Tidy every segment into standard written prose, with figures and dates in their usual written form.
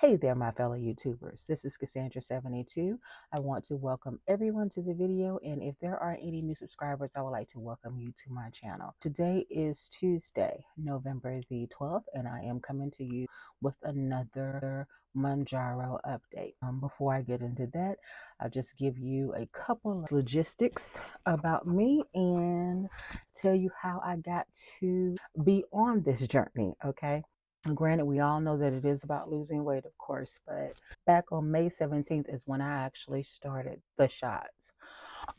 Hey there, my fellow YouTubers. This is Cassandra72. I want to welcome everyone to the video, and if there are any new subscribers, I would like to welcome you to my channel. Today is Tuesday, November the 12th, and I am coming to you with another Mounjaro update. Before I get into that, I'll just give you a couple of logistics about me and tell you how I got to be on this journey, okay? Granted, we all know that it is about losing weight, of course, but back on May 17th is when I actually started the shots.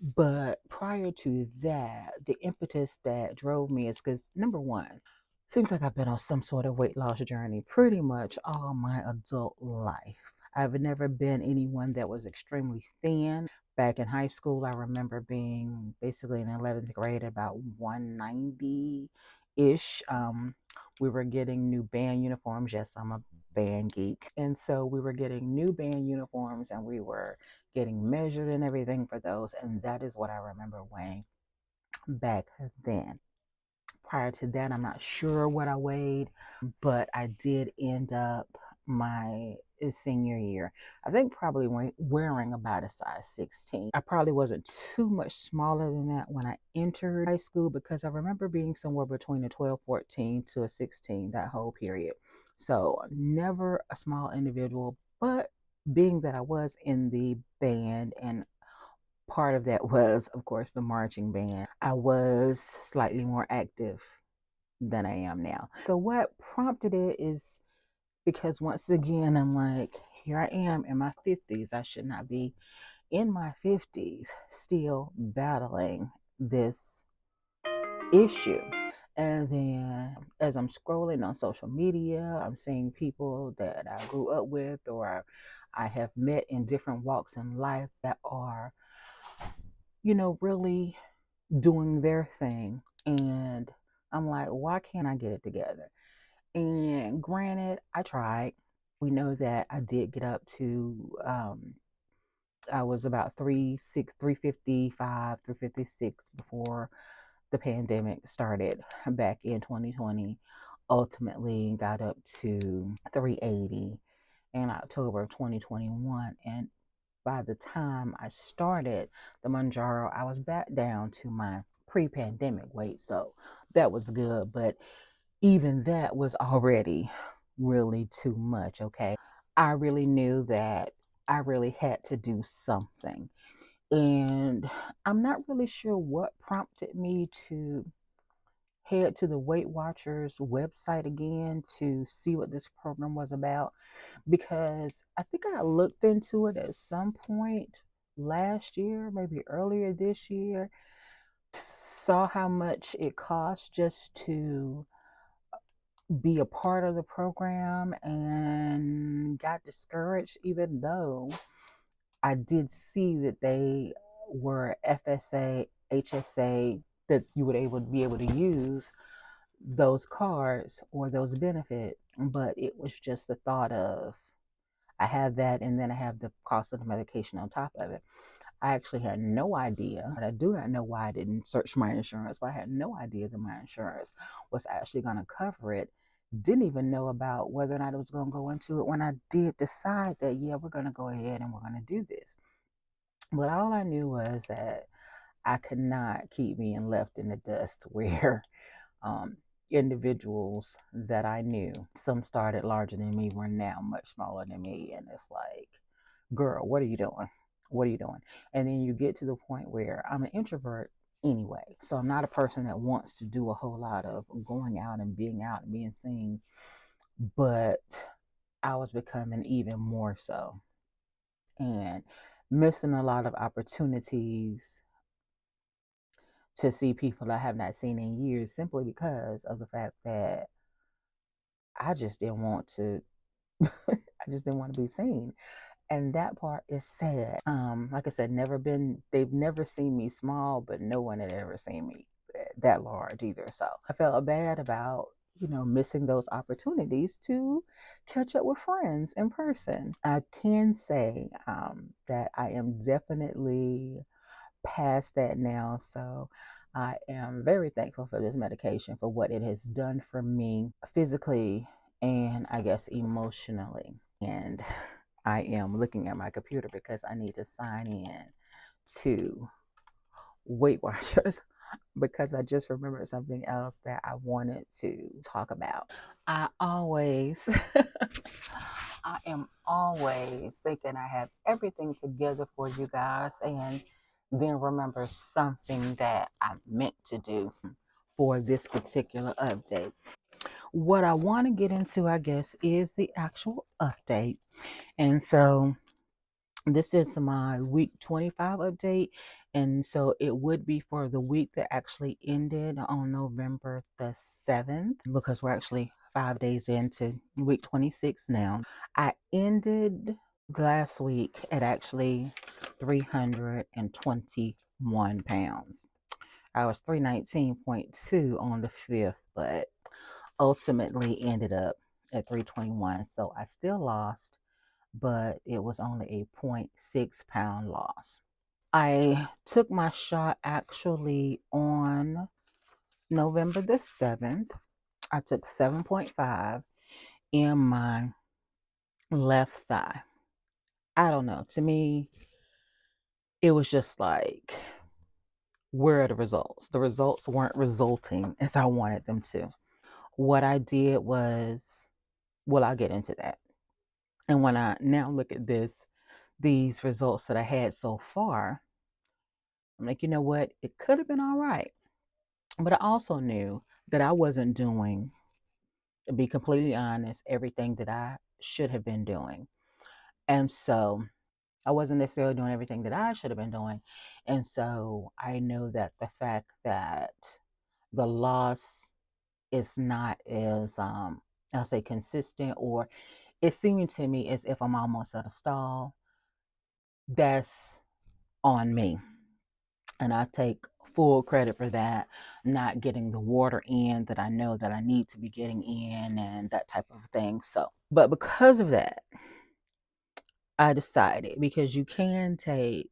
But prior to that, the impetus that drove me is because, number one, seems like I've been on some sort of weight loss journey pretty much all my adult life. I've never been anyone that was extremely thin. Back in high school, I remember being basically in 11th grade about 190-ish. We were getting new band uniforms. Yes, I'm a band geek. And so we were getting new band uniforms and we were getting measured and everything for those. And that is what I remember weighing back then. Prior to that, I'm not sure what I weighed, but I did end up my senior year, I think probably wearing about a size 16. I probably wasn't too much smaller than that when I entered high school because I remember being somewhere between a 12, 14 to a 16 that whole period. So never a small individual, but being that I was in the band and part of that was, of course, the marching band, I was slightly more active than I am now. So what prompted it is because once again, I'm like, here I am in my 50s. I should not be in my 50s still battling this issue. And then as I'm scrolling on social media, I'm seeing people that I grew up with or I have met in different walks in life that are, really doing their thing. And I'm like, why can't I get it together? And granted, I tried. We know that I did get up to, I was about 355, 356 before the pandemic started back in 2020. Ultimately, got up to 380 in October of 2021. And by the time I started the Mounjaro, I was back down to my pre-pandemic weight. So that was good. But even that was already really too much, okay? I really knew that I really had to do something. And I'm not really sure what prompted me to head to the Weight Watchers website again to see what this program was about because I think I looked into it at some point last year, maybe earlier this year, saw how much it cost just to be a part of the program and got discouraged, even though I did see that they were FSA, HSA, that you would be able to use those cards or those benefits. But it was just the thought of I have that and then I have the cost of the medication on top of it. I actually had no idea, but I do not know why I didn't search my insurance, but I had no idea that my insurance was actually going to cover it. Didn't even know about whether or not it was going to go into it when I did decide that, yeah, we're going to go ahead and we're going to do this. But all I knew was that I could not keep being left in the dust where um, individuals that I knew, some started larger than me, were now much smaller than me. And it's like, girl, what are you doing? What are you doing? And then you get to the point where I'm an introvert anyway. So I'm not a person that wants to do a whole lot of going out and being seen. But I was becoming even more so and missing a lot of opportunities to see people I have not seen in years simply because of the fact that I just didn't want to I just didn't want to be seen. And that part is sad. Like I said, they've never seen me small, but no one had ever seen me that large either. So I felt bad about, missing those opportunities to catch up with friends in person. I can say that I am definitely past that now. So I am very thankful for this medication for what it has done for me physically and I guess emotionally. and I am looking at my computer because I need to sign in to Weight Watchers because I just remembered something else that I wanted to talk about. I always, I am always thinking I have everything together for you guys, and then remember something that I meant to do for this particular update. What I want to get into, I guess, is the actual update. And so this is my week 25 update. And so it would be for the week that actually ended on November the 7th, because we're actually 5 days into week 26 now. I ended last week at actually 321 pounds. I was 319.2 on the 5th, but ultimately ended up at 321. So I still lost, but it was only a 0.6 pound loss. I took my shot actually on November the 7th. I took 7.5 in my left thigh. I don't know. To me, it was just like, where are the results? The results weren't resulting as I wanted them to. What I did was, well, I'll get into that. And when I now look at these results that I had so far, I'm like, you know what? It could have been all right. But I also knew that I wasn't doing, to be completely honest, everything that I should have been doing. And so I wasn't necessarily doing everything that I should have been doing. And so I know that the fact that the loss is not as, I'll say, consistent, or it's seeming to me as if I'm almost at a stall, that's on me. And I take full credit for that, not getting the water in that I know that I need to be getting in and that type of thing. So, but because of that, I decided, because you can take,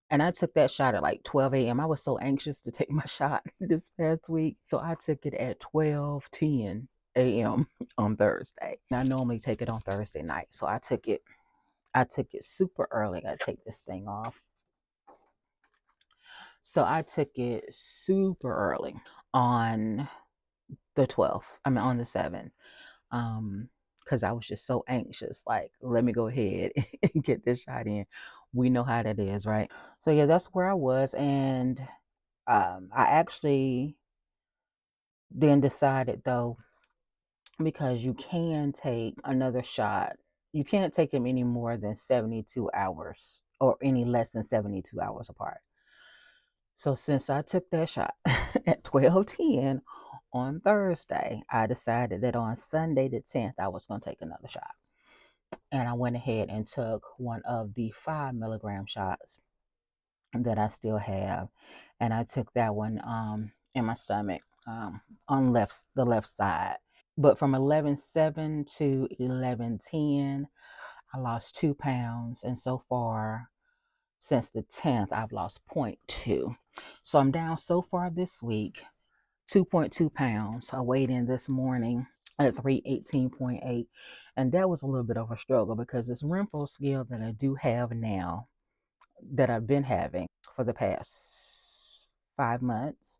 and I took that shot at like 12 a.m. I was so anxious to take my shot this past week. So I took it at 12:10 a.m. on Thursday. I normally take it on Thursday night. So I took it super early. I take this thing off. So I took it super early on the 12th. I mean, on the 7th. Because I was just so anxious. Like, let me go ahead and get this shot in. We know how that is, right? So yeah, that's where I was. And I actually then decided, though, because you can take another shot, you can't take them any more than 72 hours or any less than 72 hours apart. So since I took that shot at 12:10 on Thursday, I decided that on Sunday the 10th I was going to take another shot. And I went ahead and took one of the 5 milligram shots that I still have, and I took that one in my stomach, on the left side. But from 11:07 to 11:10, I lost 2 pounds, and so far since the 10th, I've lost zero point 0.2. So I'm down so far this week 2.2 pounds. I weighed in this morning at 318.8, and that was a little bit of a struggle because this Renfro scale that I do have now, that I've been having for the past 5 months,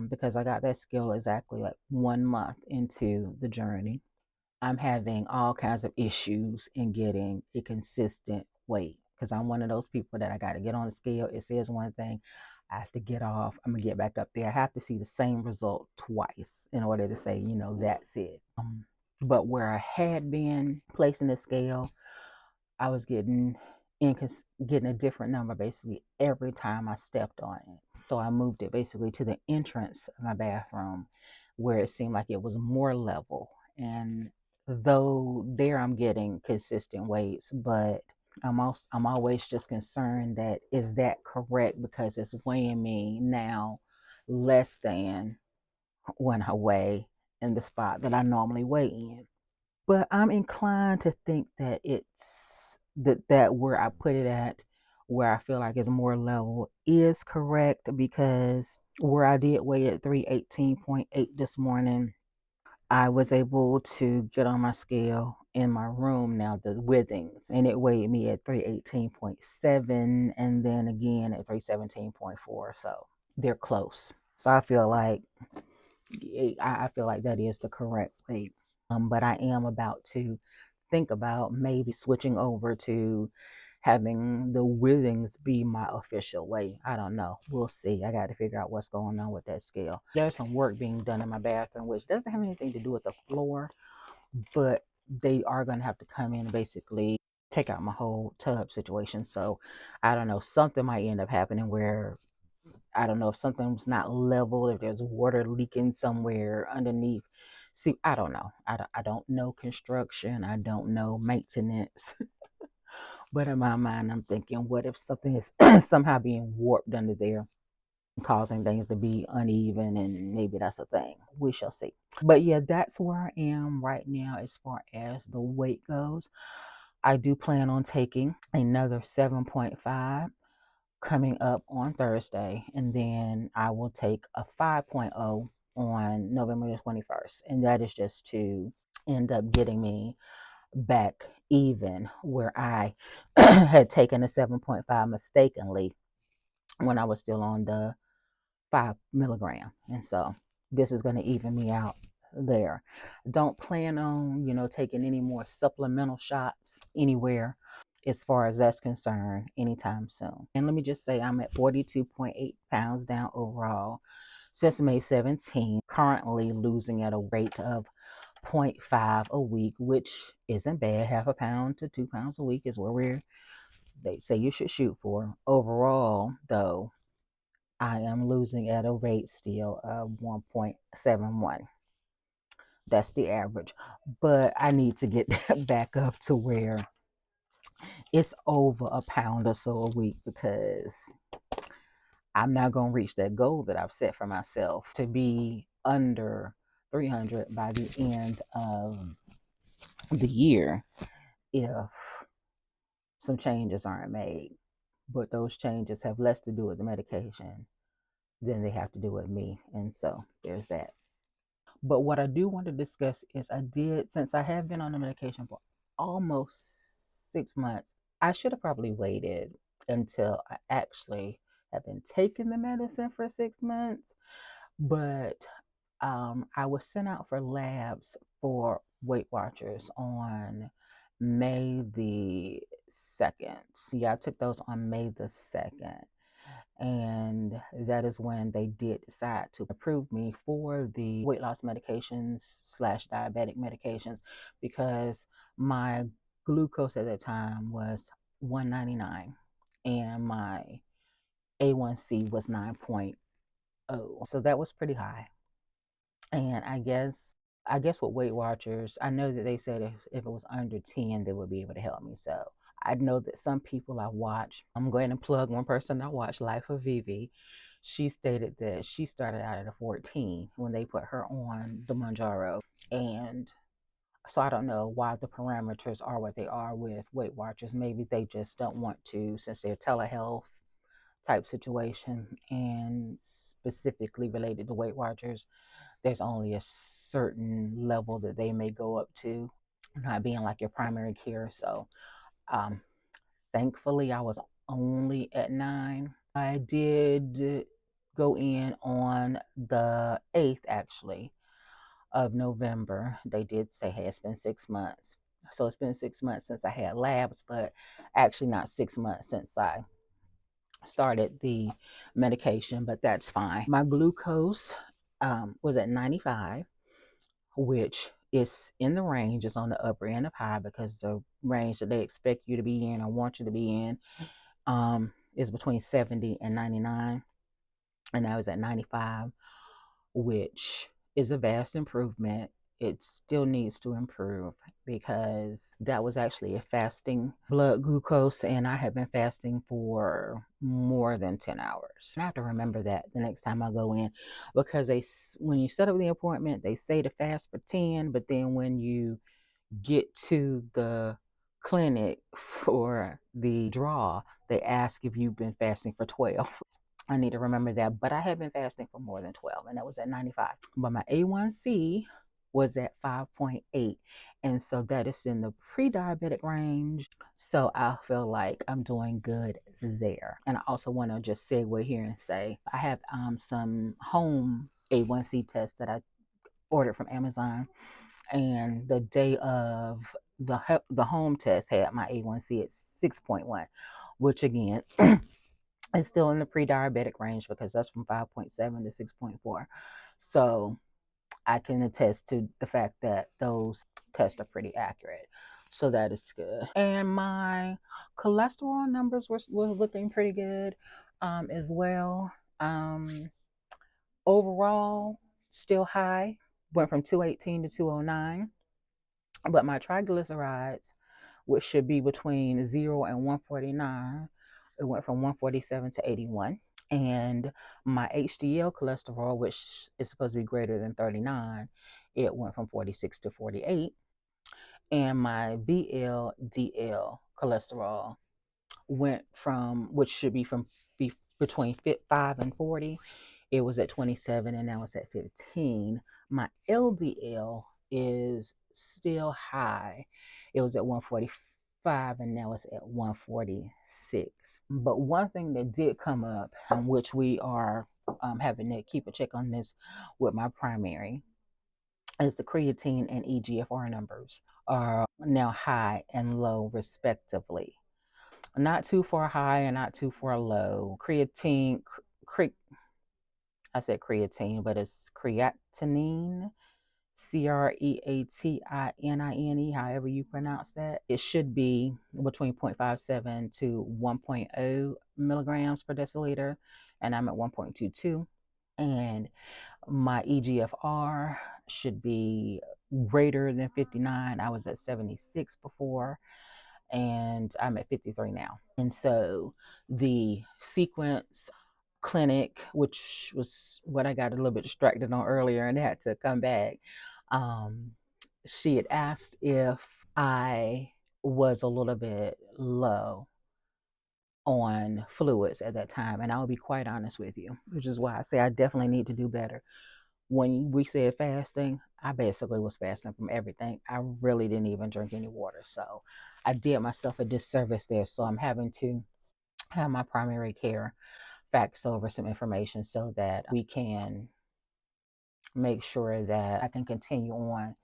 because I got that scale exactly like 1 month into the journey. I'm having all kinds of issues in getting a consistent weight, because I'm one of those people that I got to get on the scale. It says one thing, I have to get off. I'm gonna get back up there. I have to see the same result twice in order to say, that's it. But where I had been placing the scale, I was getting a different number basically every time I stepped on it. So I moved it basically to the entrance of my bathroom, where it seemed like it was more level. And though there I'm getting consistent weights, but I'm always just concerned that, is that correct, because it's weighing me now less than when I weigh in the spot that I normally weigh in. But I'm inclined to think that it's that where I put it at, where I feel like it's more level, is correct, because where I did weigh at 318.8 this morning, I was able to get on my scale in my room now, the Withings, and it weighed me at 318.7 and then again at 317.4. So they're close. So I feel like that is the correct weight. But I am about to think about maybe switching over to having the Withings be my official weight. I don't know. We'll see. I got to figure out what's going on with that scale. There's some work being done in my bathroom, which doesn't have anything to do with the floor, but they are going to have to come in and basically take out my whole tub situation. So I don't know. Something might end up happening where I don't know if something's not level, if there's water leaking somewhere underneath. See, I don't know. I don't know construction. I don't know maintenance. But in my mind, I'm thinking, what if something is somehow being warped under there, causing things to be uneven, and maybe that's a thing. We shall see. But yeah, that's where I am right now as far as the weight goes. I do plan on taking another 7.5 coming up on Thursday, and then I will take a 5.0 on November the 21st. And that is just to end up getting me back even where I had taken a 7.5 mistakenly when I was still on the 5 milligram. And so this is going to even me out there. Don't plan on, taking any more supplemental shots anywhere as far as that's concerned anytime soon. And let me just say, I'm at 42.8 pounds down overall since May 17, currently losing at a rate of 0.5 a week, which isn't bad. Half a pound to 2 pounds a week is where they say you should shoot for. Overall, though, I am losing at a rate still of 1.71. That's the average. But I need to get that back up to where it's over a pound or so a week, because I'm not going to reach that goal that I've set for myself to be under 300 by the end of the year if some changes aren't made. But those changes have less to do with the medication than they have to do with me. And so there's that. But what I do want to discuss is since I have been on the medication for almost 6 months, I should have probably waited until I actually have been taking the medicine for 6 months. But I was sent out for labs for Weight Watchers on May the 2nd. Yeah, I took those on May the 2nd. And that is when they did decide to approve me for the weight loss medications slash diabetic medications, because my glucose at that time was 199 and my A1C was 9.0. So that was pretty high. And I guess with Weight Watchers, I know that they said if it was under 10, they would be able to help me. So I know that some people I watch, I'm going to plug one person I watch, Life of Vivi. She stated that she started out at a 14 when they put her on the Mounjaro. And so I don't know why the parameters are what they are with Weight Watchers. Maybe they just don't want to, since they're telehealth type situation and specifically related to Weight Watchers, there's only a certain level that they may go up to, not being like your primary care. So um, thankfully I was only at 9. I did go in on the 8th actually of November. They did say, hey, it's been 6 months. So it's been 6 months since I had labs, but actually not 6 months since I started the medication, but that's fine. My glucose was at 95, which is in the range. It's on the upper end of high, because the range that they expect you to be in or want you to be in is between 70 and 99. And I was at 95, which is a vast improvement. It still needs to improve, because that was actually a fasting blood glucose, and I have been fasting for more than 10 hours. I have to remember that the next time I go in, because when you set up the appointment, they say to fast for 10, but then when you get to the clinic for the draw, they ask if you've been fasting for 12. I need to remember that, but I have been fasting for more than 12, and that was at 95. But my A1C was at 5.8. And so that is in the pre diabetic range. So I feel like I'm doing good there. And I also want to just segue here and say I have some home A1C tests that I ordered from Amazon. And the day of the home test had my A1C at 6.1, which again is still in the pre-diabetic range because that's from 5.7 to 6.4. So I can attest to the fact that those tests are pretty accurate. So that is good. And my cholesterol numbers were looking pretty good as well. Um, Overall, still high. Went from 218 to 209. But my triglycerides, which should be between 0 and 149, it went from 147 to 81. And my HDL cholesterol, which is supposed to be greater than 39, it went from 46 to 48. And my VLDL cholesterol went from, which should be from between 5 and 40, it was at 27 and now it's at 15. My LDL is still high. It was at 145 and now it's at 146. But one thing that did come up, which we are having to keep a check on this with my primary, is the creatine and EGFR numbers are now high and low respectively. Not too far high and not too far low. I said creatine, but it's creatinine, creatinine, however you pronounce that. It should be between 0.57 to 1.0 milligrams per deciliter, and I'm at 1.22. And my EGFR should be greater than 59. I was at 76 before, and I'm at 53 now. And so the sequence clinic, which was what I got a little bit distracted on earlier and had to come back, um, she had asked if I was a little bit low on fluids at that time. And I'll be quite honest with you, which is why I say I definitely need to do better. When we said fasting, I basically was fasting from everything. I really didn't even drink any water. So I did myself a disservice there. So I'm having to have my primary care fax over some information so that we can make sure that I can continue on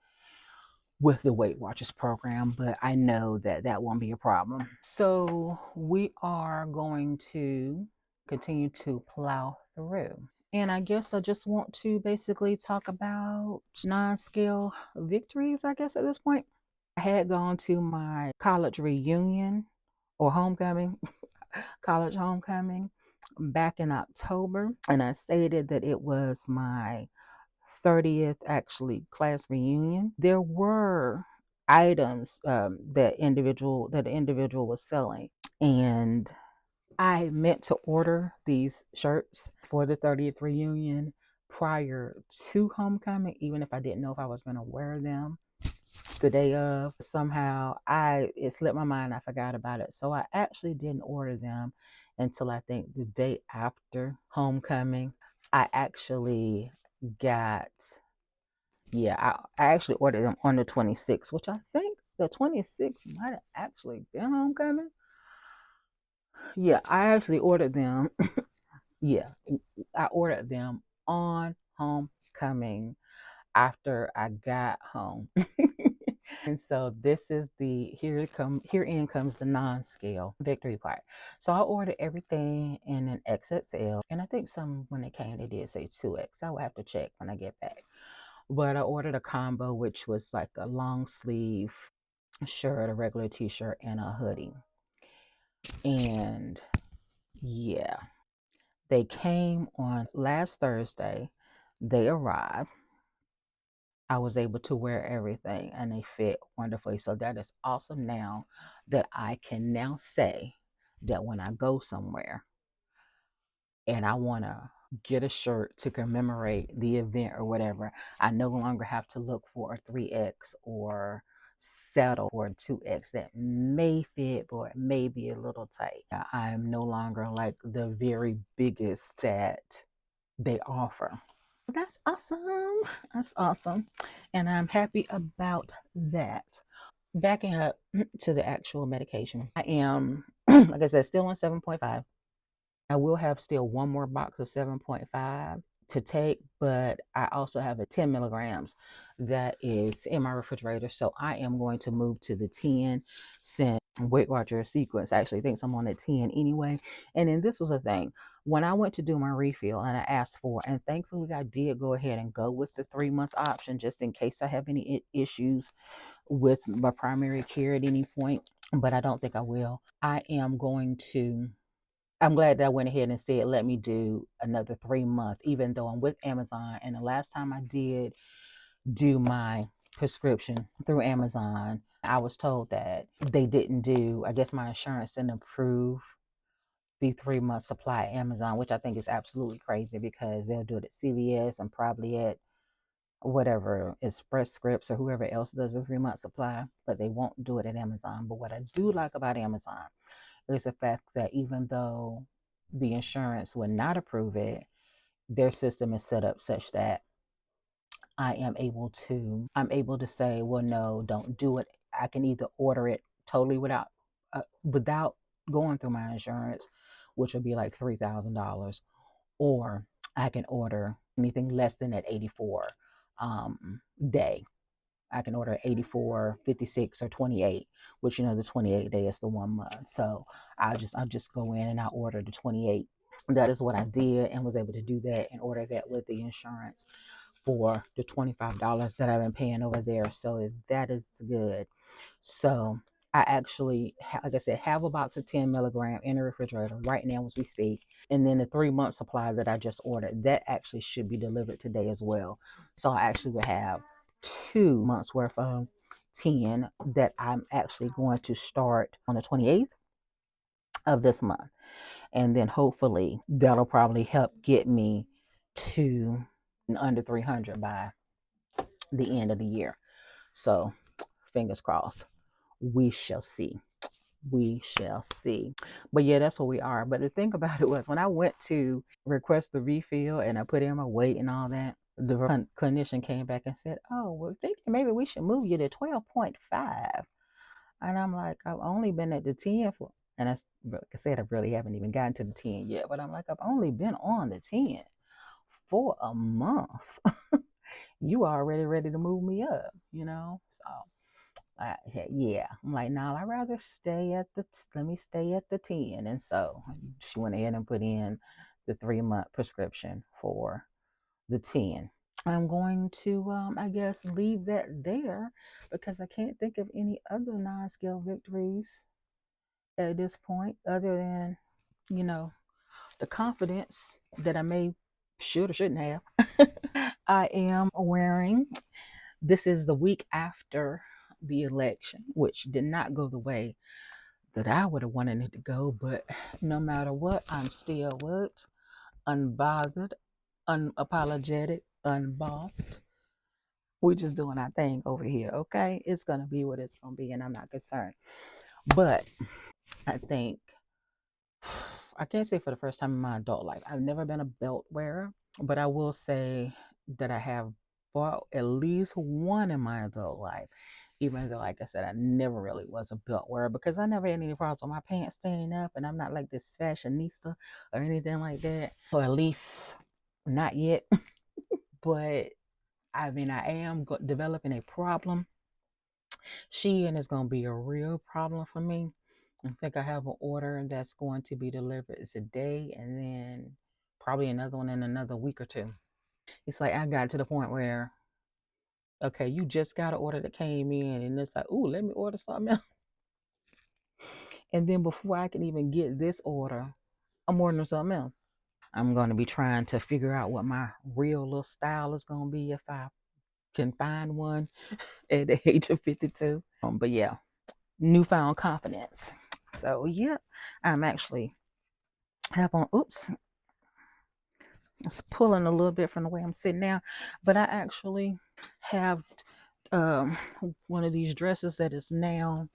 with the Weight Watchers program, but I know that that won't be a problem. So we are going to continue to plow through. And I guess I just want to basically talk about non-scale victories, I guess, at this point. I had gone to my college reunion or homecoming, college homecoming back in October, and I stated that it was my 30th actually class reunion. There were items that the individual was selling, and I meant to order these shirts for the 30th reunion prior to homecoming, even if I didn't know if I was going to wear them the day of. Somehow it slipped my mind. I forgot about it. So I actually didn't order them until I think the day after homecoming. I actually got, yeah, I actually ordered them on the 26th, which I think the 26th might have actually been homecoming. Yeah, I actually ordered them. Yeah, I ordered them on homecoming after I got home. And so this is the herein comes the non-scale victory part. So I ordered everything in an XXL, and I think some when it came they did say 2X. I will have to check when I get back. But I ordered a combo which was like a long sleeve shirt, a regular t-shirt, and a hoodie. And yeah, they came on last Thursday. They arrived. I was able to wear everything and they fit wonderfully. So that is awesome now that I can now say that when I go somewhere and I want to get a shirt to commemorate the event or whatever, I no longer have to look for a 3X or settle for a 2X that may fit but it may be a little tight. I'm no longer like the very biggest that they offer. That's awesome. That's awesome. And I'm happy about that. Backing up to the actual medication, I am, like I said, still on 7.5. I will have still one more box of 7.5 to take, but I also have a 10 milligrams that is in my refrigerator. So I am going to move to the 10 since Weight Watcher sequence actually thinks I'm on a 10 anyway. And then this was a thing. When I went to do my refill and I asked for, and thankfully I did go ahead and go with the 3 month option just in case I have any issues with my primary care at any point, but I don't think I will. I'm glad that I went ahead and said, let me do another 3 month, even though I'm with Amazon. And the last time I did do my prescription through Amazon, I was told that they didn't do, I guess my insurance didn't approve the 3 month supply at Amazon, which I think is absolutely crazy because they'll do it at CVS and probably at whatever Express Scripts or whoever else does a 3 month supply, but they won't do it at Amazon. But what I do like about Amazon is the fact that even though the insurance would not approve it, their system is set up such that I'm able to say, well, no, don't do it. I can either order it totally without going through my insurance, which would be like $3,000, or I can order anything less than that 84 day. I can order 84, 56, or 28, which the 28 day is the 1 month. So I'll just go in and I order the 28. That is what I did and was able to do that and order that with the insurance for the $25 that I've been paying over there. So that is good. So I actually, like I said, have a box of 10 milligram in the refrigerator right now as we speak. And then the 3 month supply that I just ordered, that actually should be delivered today as well. So I actually will have 2 months worth of 10 that I'm actually going to start on the 28th of this month. And then hopefully that'll probably help get me to under 300 by the end of the year. So fingers crossed. We shall see. We shall see. But yeah, that's where we are. But the thing about it was when I went to request the refill and I put in my weight and all that, the clinician came back and said, "Oh, we're thinking maybe we should move you to 12.5." And I'm like, I've only been at the 10 for, and like I said, I really haven't even gotten to the 10 yet. But I'm like, I've only been on the 10 for a month. You already ready to move me up. So yeah, I'm like, nah, I'd rather let me stay at the 10. And so she went ahead and put in the 3 month prescription for the 10. I'm going to, I guess, leave that there because I can't think of any other non-scale victories at this point other than, you know, the confidence that I may should or shouldn't have. I am wearing, this is the week after the election, which did not go the way that I would have wanted it to go, but no matter what, I'm still what? Unbothered, unapologetic, unbossed. We're just doing our thing over here, okay? It's gonna be what it's gonna be, and I'm not concerned. But I think I can't say for the first time in my adult life, I've never been a belt wearer, but I will say that I have bought at least one in my adult life. Even though, like I said, I never really was a belt wearer because I never had any problems with my pants staying up, and I'm not like this fashionista or anything like that, or at least not yet. But I mean, I am developing a problem. Shein is going to be a real problem for me. I think I have an order that's going to be delivered today and then probably another one in another week or two. It's like I got to the point where, okay, you just got an order that came in and it's like, ooh, let me order something else. And then before I can even get this order, I'm ordering something else. I'm going to be trying to figure out what my real little style is going to be if I can find one at the age of 52. But yeah, newfound confidence. So yeah, I'm actually have on. Oops, it's pulling a little bit from the way I'm sitting now, but I actually have um, one of these dresses that is now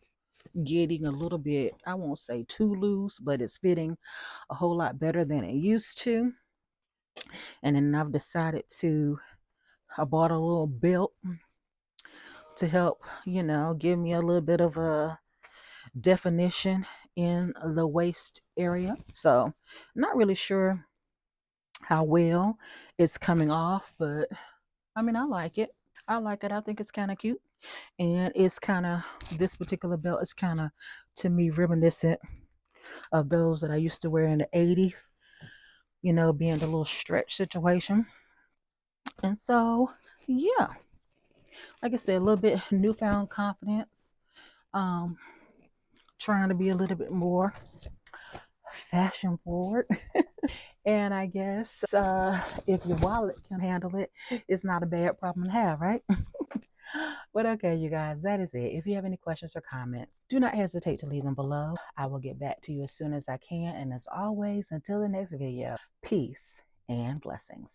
getting a little bit. I won't say too loose, but it's fitting a whole lot better than it used to. And then I've decided to, I bought a little belt to help, give me a little bit of a definition in the waist area. So, not really sure how well it's coming off, but I mean, I like it. I like it. I think it's kind of cute. And it's kind of, this particular belt is kind of, to me, reminiscent of those that I used to wear in the 80s, being the little stretch situation. And so, yeah, like I said, a little bit newfound confidence. Um, Trying to be a little bit more fashion forward. And I guess if your wallet can handle it, it's not a bad problem to have, right? But okay, you guys, that is it. If you have any questions or comments, do not hesitate to leave them below. I will get back to you as soon as I can. And as always, until the next video, peace and blessings.